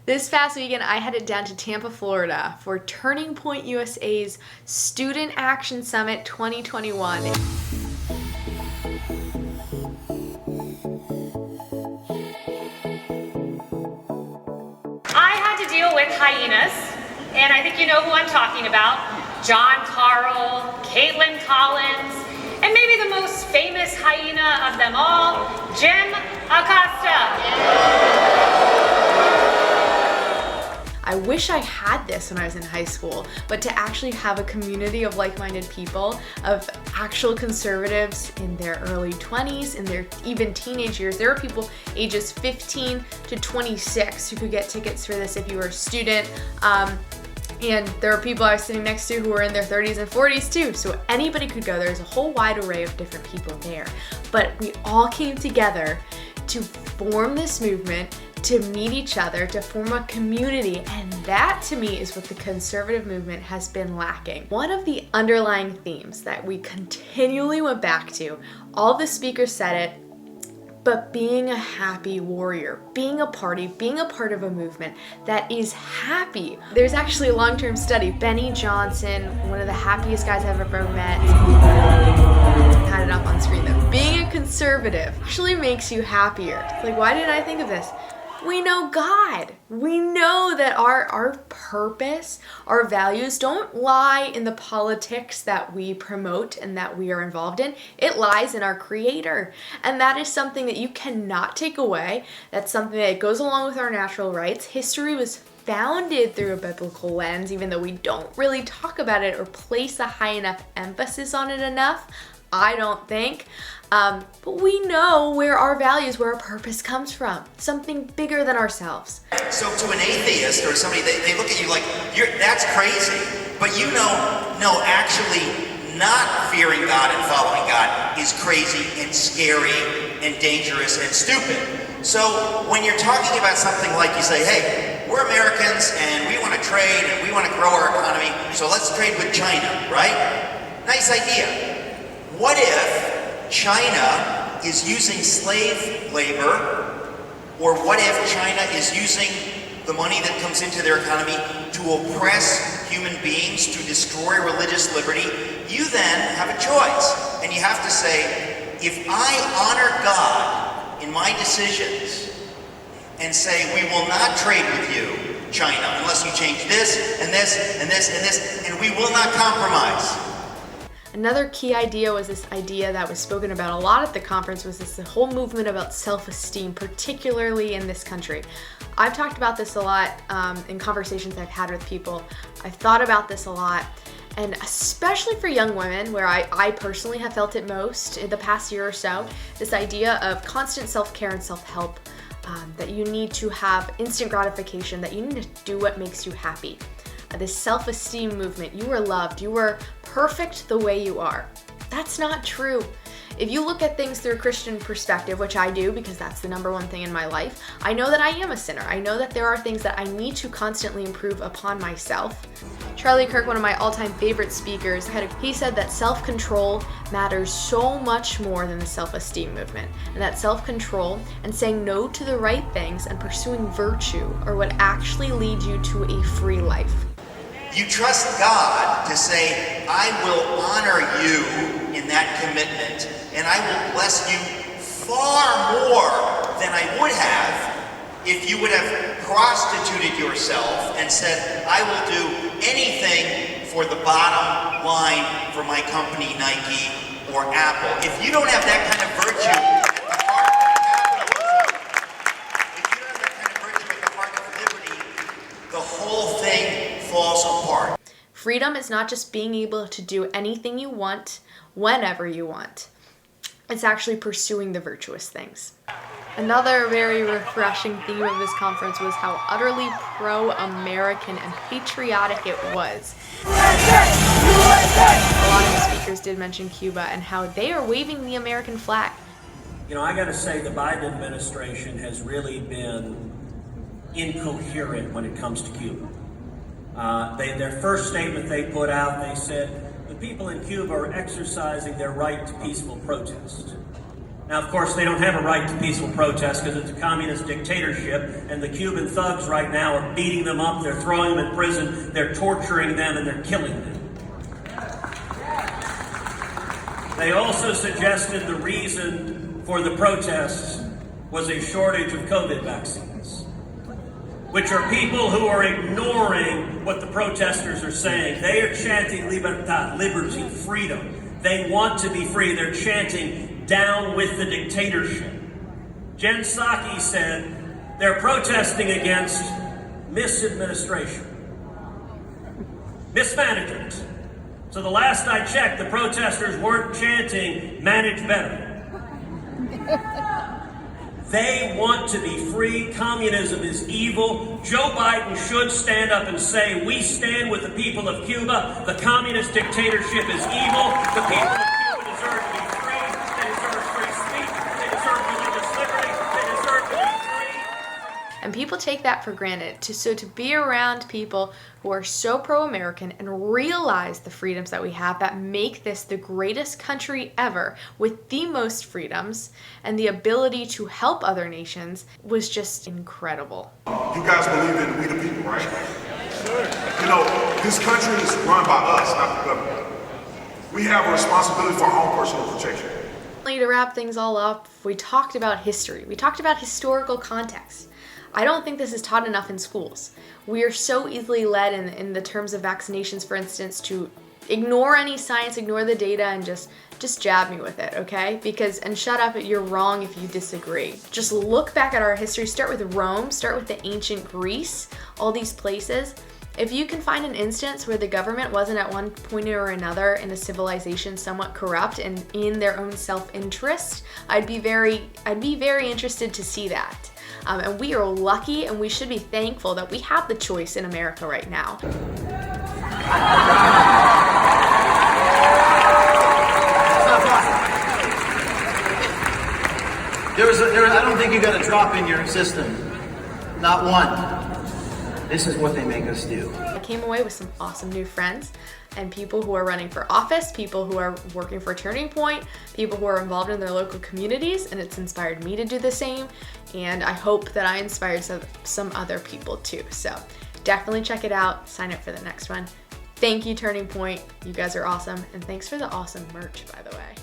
This past weekend, I headed down to Tampa, Florida for Turning Point USA's Student Action Summit 2021. I had to deal with hyenas, and I think you know who I'm talking about. John Carl, Caitlin Collins, and maybe the most famous hyena of them all, Jim Acosta. I wish I had this when I was in high school, but to actually have a community of like-minded people, of actual conservatives in their early 20s, in their even teenage years. There are people ages 15 to 26 who could get tickets for this if you were a student. And there are people I was sitting next to who were in their 30s and 40s too, so anybody could go. There's a whole wide array of different people there. But we all came together to form this movement, to meet each other, to form a community, and that to me is what the conservative movement has been lacking. One of the underlying themes that we continually went back to, all the speakers said it, but being a happy warrior, being a party, being a part of a movement that is happy. There's actually a long-term study. Benny Johnson, one of the happiest guys I've ever met, had it up on screen though. Being a conservative actually makes you happier. Like, why didn't I think of this? We know God. We know that our purpose, our values don't lie in the politics that we promote and that we are involved in. It lies in our Creator. And that is something that you cannot take away. That's something that goes along with our natural rights. History was founded through a biblical lens, even though we don't really talk about it or place a high enough emphasis on it enough. I don't think. But we know where our values, where our purpose comes from. Something bigger than ourselves. So to an atheist or somebody, they look at you like, that's crazy. But you know, no, actually not fearing God and following God is crazy and scary and dangerous and stupid. So when you're talking about something like you say, hey, we're Americans and we want to trade and we want to grow our economy, so let's trade with China, right? Nice idea. What if China is using slave labor, or what if China is using the money that comes into their economy to oppress human beings, to destroy religious liberty? You then have a choice, and you have to say, if I honor God in my decisions and say, we will not trade with you, China, unless you change this and this and this and this, and we will not compromise. Another key idea was this idea that was spoken about a lot at the conference was the whole movement about self-esteem, particularly in this country. I've talked about this a lot in conversations I've had with people. I've thought about this a lot, and especially for young women, where I personally have felt it most in the past year or so, this idea of constant self-care and self-help, that you need to have instant gratification, that you need to do what makes you happy. This self-esteem movement, you are loved, you are perfect the way you are. That's not true. If you look at things through a Christian perspective, which I do because that's the number one thing in my life, I know that I am a sinner. I know that there are things that I need to constantly improve upon myself. Charlie Kirk, one of my all-time favorite speakers, he said that self-control matters so much more than the self-esteem movement, and that self-control and saying no to the right things and pursuing virtue are what actually lead you to a free life. You trust God to say, I will honor you in that commitment, and I will bless you far more than I would have if you would have prostituted yourself and said, I will do anything for the bottom line for my company, Nike or Apple. If you don't have that kind of virtue at the heart of capitalism, if you don't have that kind of virtue at the heart of liberty, the whole thing falls apart. Freedom is not just being able to do anything you want, whenever you want. It's actually pursuing the virtuous things. Another very refreshing theme of this conference was how utterly pro-American and patriotic it was. A lot of the speakers did mention Cuba and how they are waving the American flag. You know, I gotta say the Biden administration has really been incoherent when it comes to Cuba. Their first statement they put out, they said, the people in Cuba are exercising their right to peaceful protest. Now, of course, they don't have a right to peaceful protest because it's a communist dictatorship, and the Cuban thugs right now are beating them up, they're throwing them in prison, they're torturing them, and they're killing them. They also suggested the reason for the protests was a shortage of COVID vaccines, which are people who are ignoring what the protesters are saying. They are chanting libertad, liberty, freedom. They want to be free. They're chanting down with the dictatorship. Jen Psaki said they're protesting against misadministration, mismanagement. So the last I checked, the protesters weren't chanting manage better. They want to be free. Communism is evil. Joe Biden should stand up and say, we stand with the people of Cuba. The communist dictatorship is evil. The people of Cuba deserve to be free. They deserve free speech. They deserve religious liberty. They deserve to be free. And people take that for granted. So to be around people who are so pro-American and realize the freedoms that we have that make this the greatest country ever with the most freedoms and the ability to help other nations was just incredible. You guys believe in we the people, right? Sure. You know, this country is run by us, not the government. We have a responsibility for our own personal protection. To wrap things all up, we talked about history. We talked about historical context. I don't think this is taught enough in schools. We are so easily led in the terms of vaccinations, for instance, to ignore any science, ignore the data, and just jab me with it, okay? And shut up, you're wrong if you disagree. Just look back at our history. Start with Rome, start with the ancient Greece, all these places. If you can find an instance where the government wasn't at one point or another in a civilization somewhat corrupt and in their own self-interest, I'd be very interested to see that. And we are lucky, and we should be thankful that we have the choice in America right now. I don't think you got a drop in your system. Not one. This is what they make us do. I came away with some awesome new friends and people who are running for office, people who are working for Turning Point, people who are involved in their local communities, and it's inspired me to do the same. And I hope that I inspired some other people too. So definitely check it out. Sign up for the next one. Thank you, Turning Point. You guys are awesome. And thanks for the awesome merch, by the way.